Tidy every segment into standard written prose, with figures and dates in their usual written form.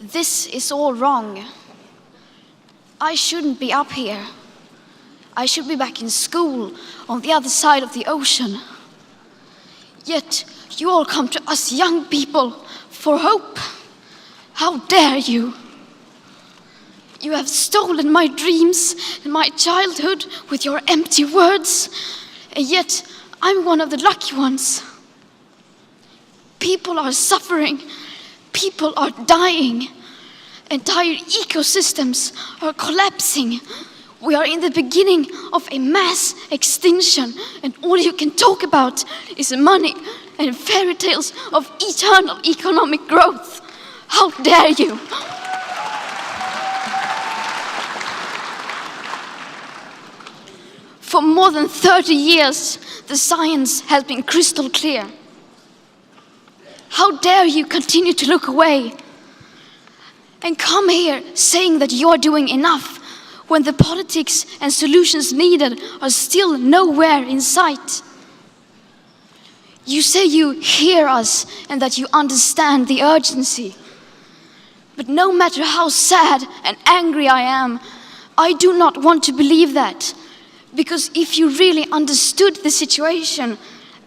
This is all wrong. I shouldn't be up here. I should be back in school on the other side of the ocean. Yet you all come to us young people for hope. How dare you? You have stolen my dreams and my childhood with your empty words, and yet I'm one of the lucky ones. People are suffering. People are dying. Entire ecosystems are collapsing. We are in the beginning of a mass extinction, and all you can talk about is money and fairy tales of eternal economic growth. How dare you? For more than 30 years, the science has been crystal clear. How dare you continue to look away and come here saying that you're doing enough when the politics and solutions needed are still nowhere in sight? You say you hear us and that you understand the urgency. But no matter how sad and angry I am, I do not want to believe that. Because if you really understood the situation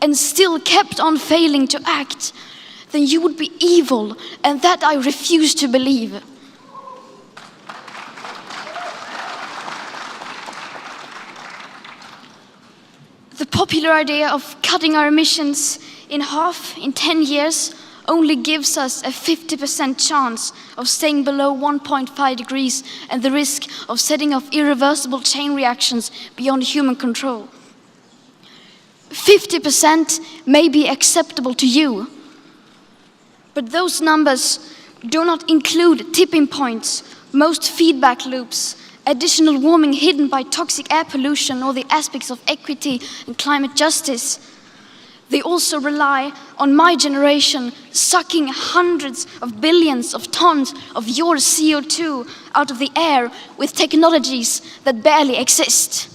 and still kept on failing to act, then you would be evil, and that I refuse to believe. The popular idea of cutting our emissions in half in 10 years only gives us a 50% chance of staying below 1.5 degrees and the risk of setting off irreversible chain reactions beyond human control. 50% may be acceptable to you, but those numbers do not include tipping points, most feedback loops, additional warming hidden by toxic air pollution, or the aspects of equity and climate justice. They also rely on my generation sucking hundreds of billions of tons of your CO2 out of the air with technologies that barely exist.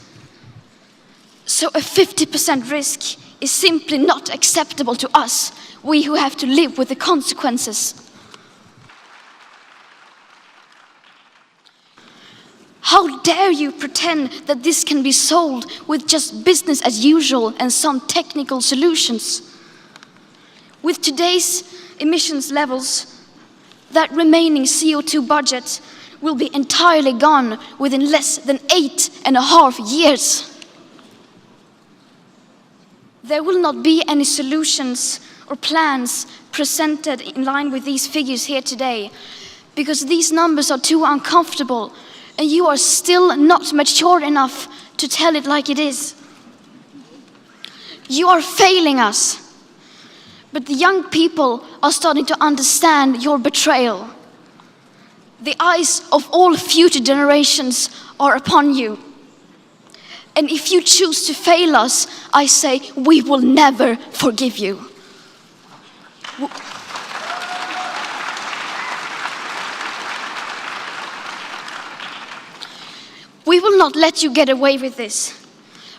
So a 50% risk is simply not acceptable to us, we who have to live with the consequences. How dare you pretend that this can be solved with just business as usual and some technical solutions? With today's emissions levels, that remaining CO2 budget will be entirely gone within less than 8.5 years. There will not be any solutions or plans presented in line with these figures here today, because these numbers are too uncomfortable, and you are still not mature enough to tell it like it is. You are failing us, but the young people are starting to understand your betrayal. The eyes of all future generations are upon you. And if you choose to fail us, I say we will never forgive you. We will not let you get away with this.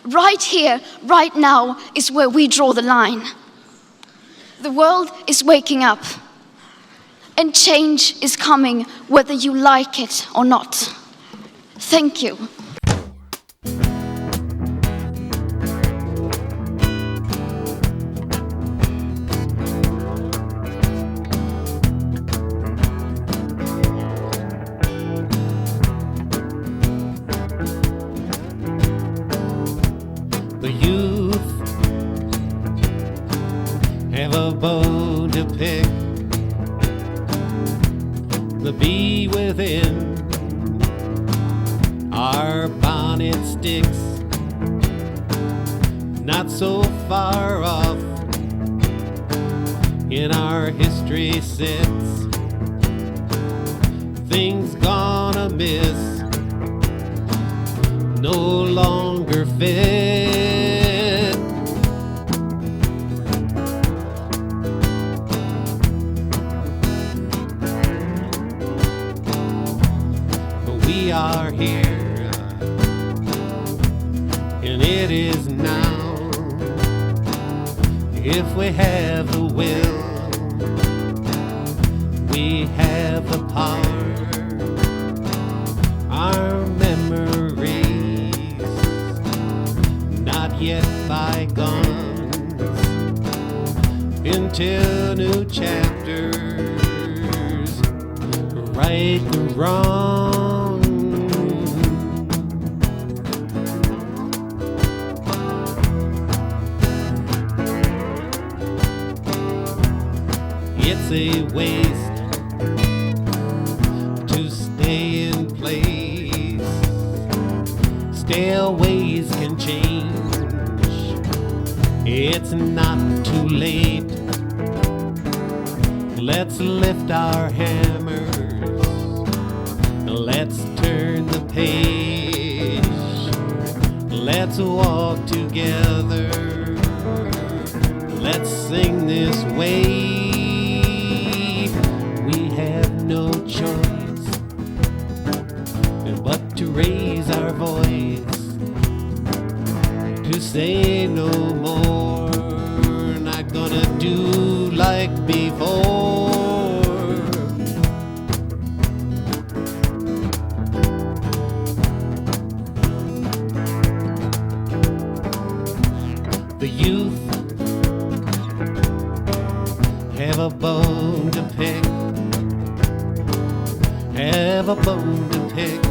Right here, right now, is where we draw the line. The world is waking up, and change is coming whether you like it or not. Thank you. The youth have a bone to pick. The bee within our bonnet sticks, not so far off in our history sits. Things gone amiss, no longer fit. But we are here, and it is now. If we have the will, We have the power, our memories not yet bygones, into new chapters, right the wrong. It's a waste to stay in place. Stale ways can change. It's not too late. Let's lift our hammers. Let's turn the page. Let's walk together. Let's sing this way. We have no choice but to raise our voice, to say no more, not gonna do like before. The youth have a bone to pick, have a bone to pick,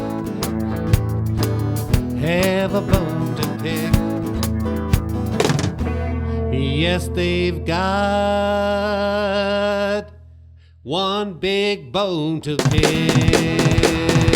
have a bone to pick. Yes, they've got one big bone to pick.